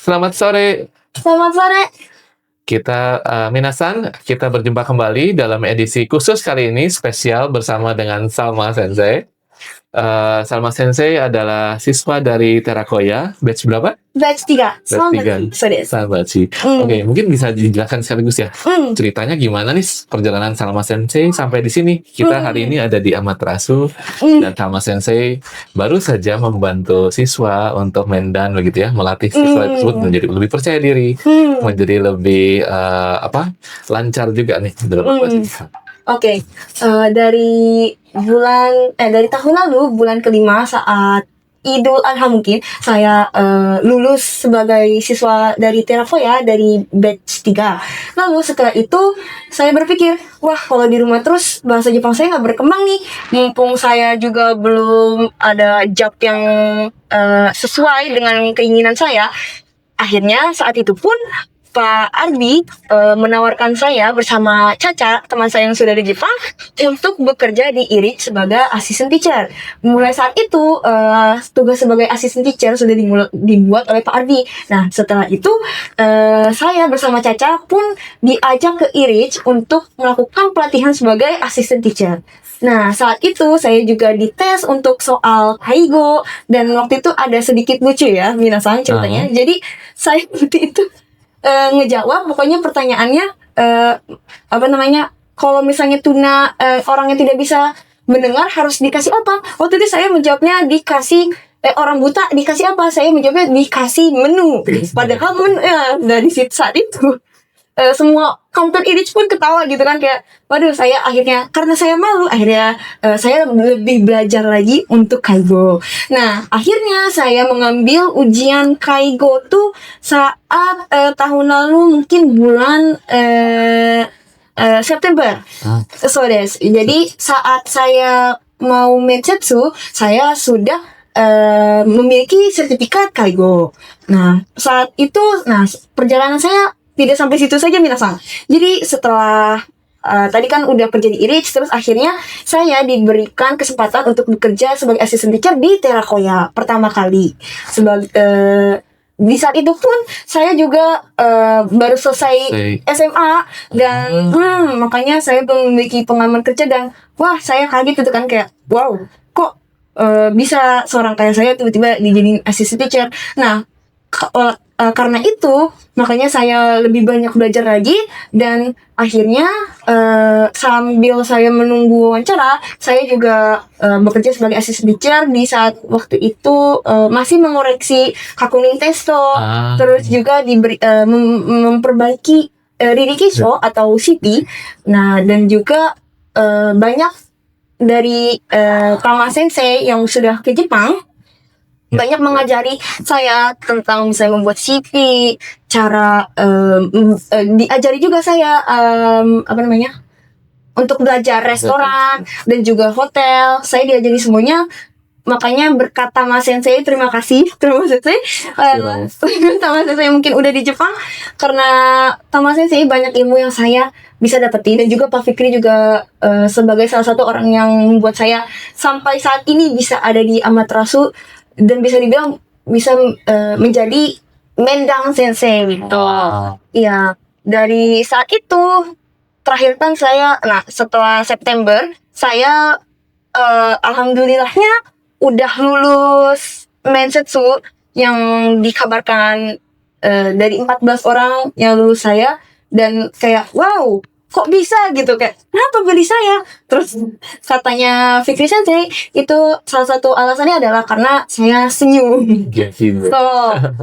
Selamat sore. Selamat sore. Kita berjumpa kembali dalam edisi khusus kali ini spesial bersama dengan Salma Sensei. Salma Sensei adalah siswa dari Terakoya, batch berapa? Batch 3. Selamat sih. Oke, mungkin bisa dijelaskan sekaligus ya. Ceritanya gimana nih perjalanan Salma Sensei sampai di sini? Kita hari ini ada di Amaterasu dan Salma Sensei baru saja membantu siswa untuk mendan begitu ya, melatih siswa tersebut menjadi lebih percaya diri, menjadi lebih lancar juga nih dalam berbicara. Oke, dari tahun lalu bulan kelima saat Idul Adha mungkin saya lulus sebagai siswa dari Terakoya dari batch 3. Lalu setelah itu saya berpikir, wah kalau di rumah terus bahasa Jepang saya nggak berkembang nih. Mumpung saya juga belum ada job yang sesuai dengan keinginan saya. Akhirnya saat itu pun Pak Arbi menawarkan saya bersama Caca, teman saya yang sudah di Jepang, untuk bekerja di IRIC sebagai assistant teacher. Mulai saat itu, tugas sebagai assistant teacher sudah dibuat oleh Pak Arbi. Nah, setelah itu, saya bersama Caca pun diajak ke IRIC untuk melakukan pelatihan sebagai assistant teacher. Nah, saat itu saya juga dites untuk soal Kaigo, dan waktu itu ada sedikit lucu ya, minasan ceritanya. Jadi, saya waktu itu ngejawab pokoknya pertanyaannya kalau misalnya tuna orang yang tidak bisa mendengar harus dikasih apa. Waktu itu saya menjawabnya dikasih orang buta dikasih apa, saya menjawabnya dikasih menu. Padahal dari saat itu semua counter IRIC pun ketawa gitu kan, kayak waduh, saya akhirnya karena saya malu saya lebih belajar lagi untuk Kaigo. Nah, akhirnya saya mengambil ujian Kaigo tuh saat tahun lalu mungkin bulan September. Jadi saat saya mau Mensetsu, saya sudah memiliki sertifikat Kaigo. Nah, saat itu perjalanan saya tidak sampai situ saja minasan. Jadi setelah tadi kan udah kerja di IRIC, terus akhirnya saya diberikan kesempatan untuk bekerja sebagai assistant teacher di Terakoya pertama kali. Di saat itu pun saya juga baru selesai SMA dan makanya saya belum memiliki pengalaman kerja, dan wah saya kaget gitu kan, kayak wow, kok bisa seorang kayak saya tiba-tiba dijadiin assistant teacher. Nah, karena itu makanya saya lebih banyak belajar lagi, dan akhirnya sambil saya menunggu wawancara, saya juga bekerja sebagai assistant teacher di saat waktu itu masih mengoreksi kakunin testo, terus juga memperbaiki ririkisho atau CP. Nah, dan juga banyak dari Tama Sensei yang sudah ke Jepang banyak mengajari saya tentang misalnya membuat CV, cara diajari juga saya untuk belajar restoran dan juga hotel. Saya diajari semuanya. Makanya berkat Tama Sensei, terima kasih Tama Sensei. Tama Sensei mungkin udah di Jepang, karena Tama Sensei banyak ilmu yang saya bisa dapetin, dan juga Pak Fikri juga sebagai salah satu orang yang membuat saya sampai saat ini bisa ada di Amaterasu dan bisa dibilang bisa menjadi Mendang Sensei gitu. Iya, dari saat itu terakhir kan saya, setelah September saya alhamdulillahnya udah lulus Mensetsu yang dikabarkan dari 14 orang yang lulus saya, dan kayak wow, kok bisa gitu, kayak kenapa pilih saya? Terus katanya Fikri Sensei itu salah satu alasannya adalah karena saya senyum.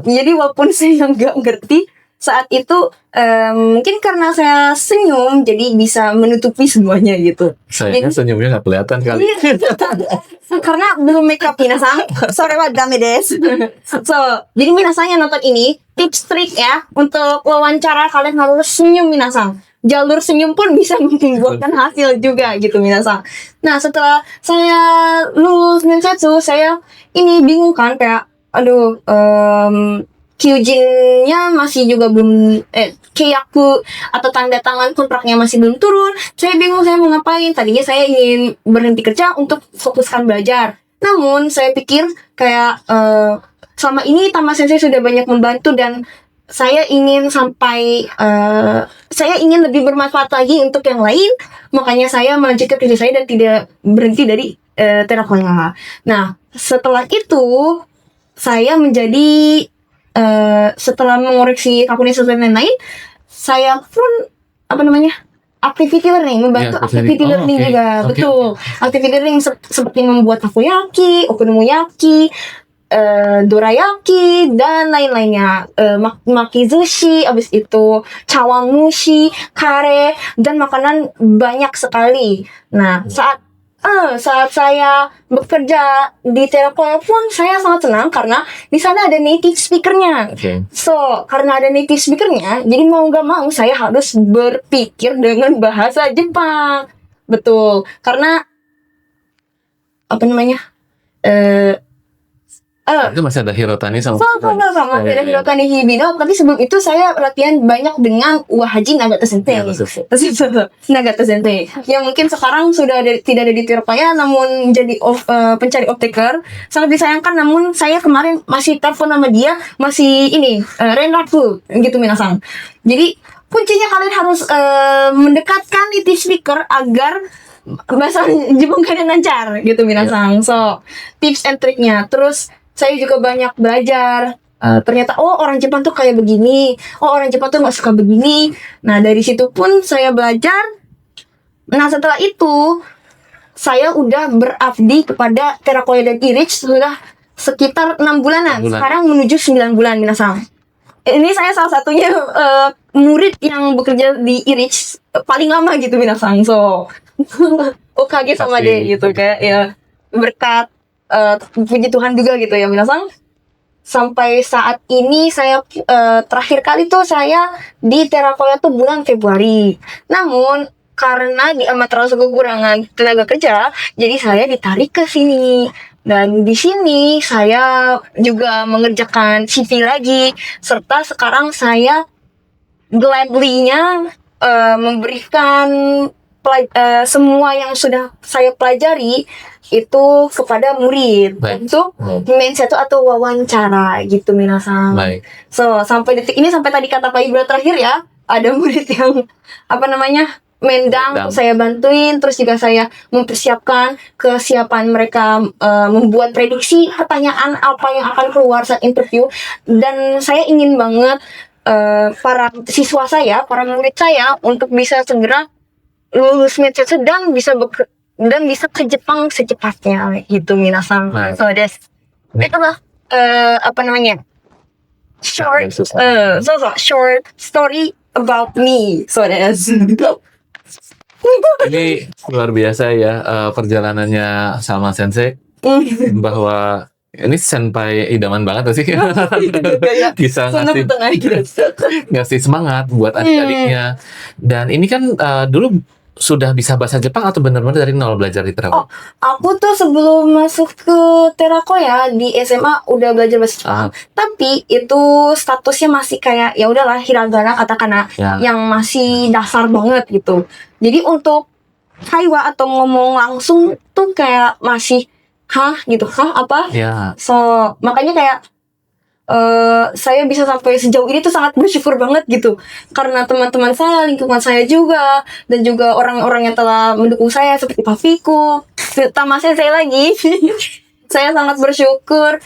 Jadi walaupun saya nggak ngerti saat itu, mungkin karena saya senyum jadi bisa menutupi semuanya gitu. Sayangnya senyumnya nggak kelihatan kali. Karena belum make up minasan. Sorry wa dame desu. Jadi minasan yang nonton ini, tips trik ya untuk wawancara kalian harus senyum minasan. Jalur senyum pun bisa membuahkan hasil juga gitu minasan. Nah, setelah saya lulus Mensetsu, saya ini bingung kan, kayak aduh, Kyujin-nya masih juga belum Keiyaku atau tanda tangan kontraknya masih belum turun. Saya bingung saya mau ngapain. Tadinya saya ingin berhenti kerja untuk fokuskan belajar. Namun saya pikir kayak selama ini Tama Sensei sudah banyak membantu dan saya ingin saya ingin lebih bermanfaat lagi untuk yang lain, makanya saya melanjutkan kerja saya dan tidak berhenti dari Terakoya. Nah, setelah itu saya menjadi setelah mengoreksi kalkulasi dan lain-lain, saya pun activity learning, membantu activity learning juga, betul. Activity learning seperti membuat takoyaki, okonomiyaki, dorayaki dan lain-lainnya, makizushi, abis itu chawanmushi, kare dan makanan banyak sekali. Nah, saat saya bekerja di Terakoya pun saya sangat senang karena di sana ada native speakernya. So, karena ada native speakernya, jadi mau gak mau saya harus berpikir dengan bahasa Jepang. Betul, karena Itu masih ada Hirotani sama ada Hirotani Hibino, tapi sebelum itu saya latihan banyak dengan Uwahaji Nagata Sensei. Nagata Sensei yang mungkin sekarang sudah tidak ada di Terakoya namun menjadi pencari off-taker. Sangat disayangkan, namun saya kemarin masih telepon sama dia, masih renraku gitu minasang. Jadi kuncinya kalian harus mendekatkan native speaker agar bahasa Jepang kalian lancar gitu minasang. So, tips and triknya. Terus saya juga banyak belajar. Ternyata orang Jepang tuh kayak begini. Orang Jepang tuh nggak suka begini. Nah, dari situ pun saya belajar. Nah, setelah itu saya udah berabdi kepada Terakoya dan Irich sudah sekitar 6 bulanan. Sekarang menuju 9 bulan minasang. Ini saya salah satunya murid yang bekerja di Irich paling lama gitu minasang. So, Okage sama deh gitu, kayak ya berkat puji Tuhan juga gitu ya minasang. Sampai saat ini saya terakhir kali tuh saya di Terakoya tuh bulan Februari. Namun karena di Amaterasu kekurangan tenaga kerja, jadi saya ditarik ke sini. Dan di sini saya juga mengerjakan CV lagi, serta sekarang saya gladly-nya memberikan semua yang sudah saya pelajari itu kepada murid untuk mindset atau wawancara gitu minasang. So, sampai detik ini, sampai tadi kata Pak Ibra terakhir ya, ada murid yang mendang, saya bantuin, terus juga saya mempersiapkan kesiapan mereka membuat prediksi pertanyaan apa yang akan keluar saat interview. Dan saya ingin banget para siswa saya, para murid saya untuk bisa segera lulus mindset dan bisa ke Jepang secepatnya gitu minasang. So itulah short story about me. So ini luar biasa ya perjalanannya Salma Sensei, bahwa ini senpai idaman banget sih. Bisa ngasih semangat buat adik-adiknya. Dan ini kan dulu sudah bisa bahasa Jepang atau benar-benar dari nol belajar di Terakoya? Aku tuh sebelum masuk ke Terakoya di SMA udah belajar bahasa Jepang. Tapi itu statusnya masih kayak ya udahlah hiragana, katakana yang masih dasar banget gitu. Jadi untuk kaiwa atau ngomong langsung tuh kayak masih apa? So makanya kayak saya bisa sampai sejauh ini tuh sangat bersyukur banget gitu, karena teman-teman saya, lingkungan saya juga, dan juga orang-orang yang telah mendukung saya seperti Pak Viko, Tama Sensei lagi. Saya sangat bersyukur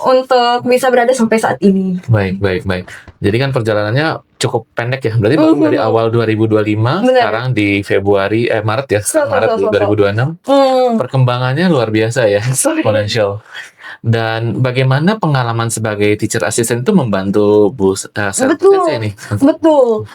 untuk bisa berada sampai saat ini. Baik. Jadi kan perjalanannya cukup pendek ya. Berarti baru dari awal 2025, sekarang di Maret ya, Maret 2026. Perkembangannya luar biasa ya, exponential. Dan bagaimana pengalaman sebagai teacher assistant itu membantu Bu Sensei ini? Betul.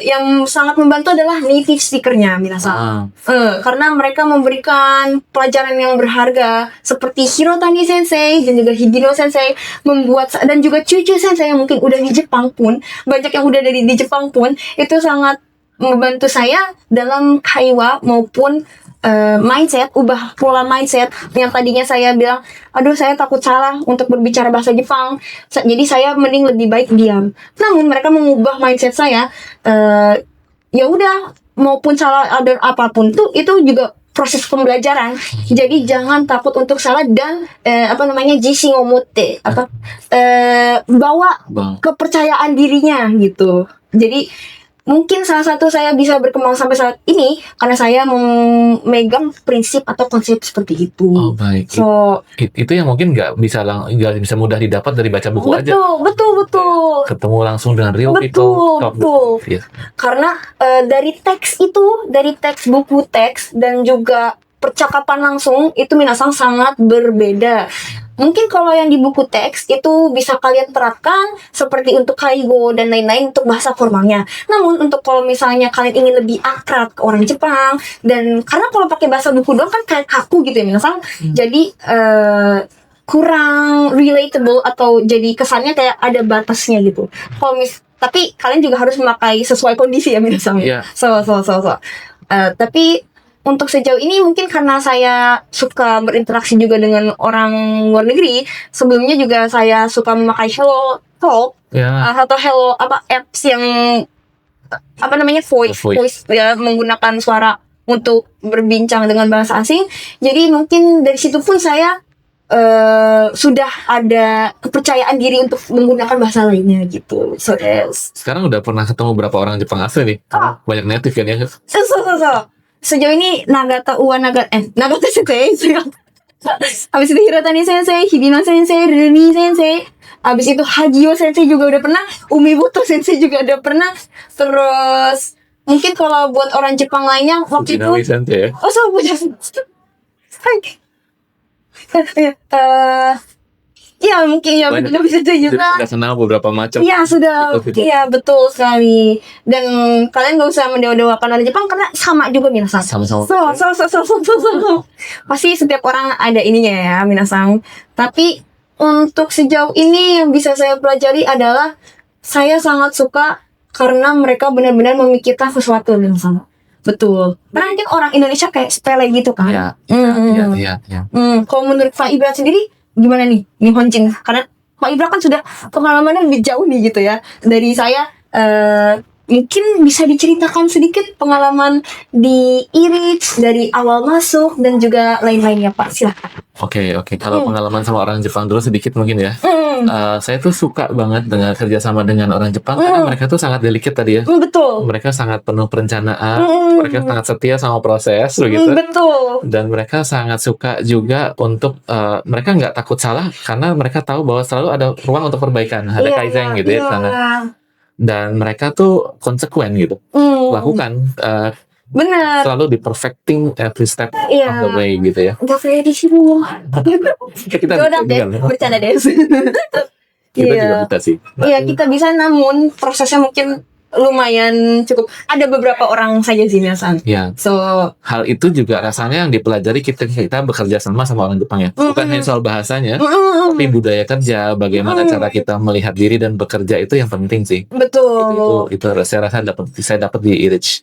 Yang sangat membantu adalah native speaker-nya minasang. Karena mereka memberikan pelajaran yang berharga seperti Hirotani Sensei dan juga Hibino Sensei, membuat, dan juga Chuchu Sensei yang mungkin udah di Jepang pun, banyak yang udah dari di Jepang pun, itu sangat membantu saya dalam kaiwa maupun mindset, ubah pola mindset yang tadinya saya bilang, aduh saya takut salah untuk berbicara bahasa Jepang, jadi saya mending lebih baik diam. Namun mereka mengubah mindset saya, ya udah maupun salah ada apapun tuh itu juga proses pembelajaran. Jadi jangan takut untuk salah dan jisi ngomote bawa Bang. kepercayaan dirinya gitu. Jadi mungkin salah satu saya bisa berkembang sampai saat ini karena saya memegang prinsip atau konsep seperti itu. Oh baik. So Itu yang mungkin nggak bisa mudah didapat dari baca buku aja. betul. Ketemu langsung dengan real people. talk Betul. Yes. Karena dari teks buku teks dan juga percakapan langsung itu minasang sangat berbeda. Mungkin kalau yang di buku teks itu bisa kalian terapkan seperti untuk kaigo dan lain-lain untuk bahasa formalnya. Namun untuk kalau misalnya kalian ingin lebih akrab ke orang Jepang dan karena kalau pakai bahasa buku doang kan kayak kaku gitu ya minasang. Jadi kurang relatable atau jadi kesannya kayak ada batasnya gitu. Tapi kalian juga harus memakai sesuai kondisi ya minasang. Iya. Tapi untuk sejauh ini mungkin karena saya suka berinteraksi juga dengan orang luar negeri, sebelumnya juga saya suka memakai Hello Talk atau Hello apps yang voice ya, menggunakan suara untuk berbincang dengan bahasa asing. Jadi mungkin dari situ pun saya sudah ada kepercayaan diri untuk menggunakan bahasa lainnya gitu. So Sekarang udah pernah ketemu berapa orang Jepang asli nih? Banyak native kan ya? Sejauh ini Nagata Sensei, habis itu Hirotani Sensei, Hibino Sensei, Rumi Sensei, habis itu Hagio Sensei juga udah pernah, Umiboto Sensei juga udah pernah. Terus mungkin kalau buat orang Jepang lainnya waktu itu Sensei ya? Ya mungkin ya bisa juga. Sudah kenal beberapa macam. Iya sudah, iya betul sekali. Dan kalian gak usah mendewa-dewakan orang Jepang karena sama juga minasang. Sama-sama. Pasti setiap orang ada ininya ya minasang. Tapi untuk sejauh ini yang bisa saya pelajari adalah saya sangat suka karena mereka benar-benar memikirkan sesuatu minasang. Betul. Karena mungkin orang Indonesia kayak sepele gitu kan. Iya. Kalau menurut Pak Ibra sendiri gimana nih Nihonjin? Karena Pak Ibra kan sudah pengalamannya lebih jauh nih gitu ya. Dari saya mungkin bisa diceritakan sedikit pengalaman di Irich dari awal masuk dan juga lain-lainnya Pak, silakan. Oke. Kalau pengalaman sama orang Jepang dulu sedikit mungkin ya. Saya tuh suka banget dengan kerjasama dengan orang Jepang karena mereka tuh sangat delicate tadi ya. Betul. Mereka sangat penuh perencanaan, mereka sangat setia sama proses begitu. Betul. Dan mereka sangat suka juga untuk mereka nggak takut salah karena mereka tahu bahwa selalu ada ruang untuk perbaikan, ada kaizen gitu ya sana. Dan mereka tuh konsekuen gitu, lakukan. Benar. Selalu di perfecting every step of the way gitu ya. Gak kayak di sini. Kita bercanda deh. Kita juga bisa sih. Iya kita bisa, namun prosesnya mungkin lumayan cukup. Ada beberapa orang saja sih biasanya. Ya. So hal itu juga rasanya yang dipelajari kita bekerja sama orang Jepang ya. Bukan hanya soal bahasanya, tapi budaya kerja, bagaimana cara kita melihat diri dan bekerja itu yang penting sih. Betul. Itu saya rasa saya dapat di Irich.